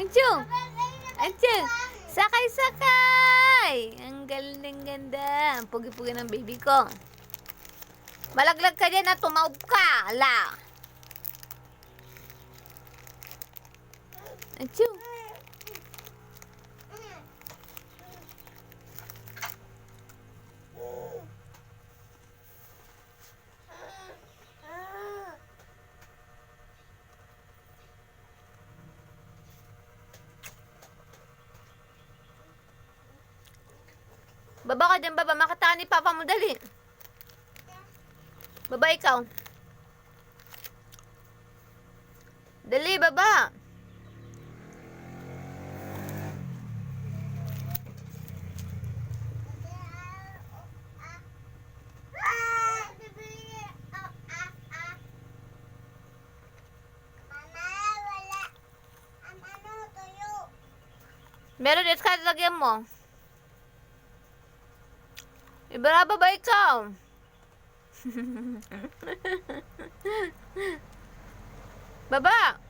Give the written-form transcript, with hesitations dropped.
Ancho! Ancho! Sakay, sakay! Ang galing ganda. Ang pugi-pugi ng baby ko. Malaglag ka dyan at tumaob ka. Ala! Ancho! Baba ka dyan, baba. Makita ka ni Papa mo, dali. Baba ikaw. Dali, baba. Meron dito ka lagyan mo. Ibara ba ikaw? Baba!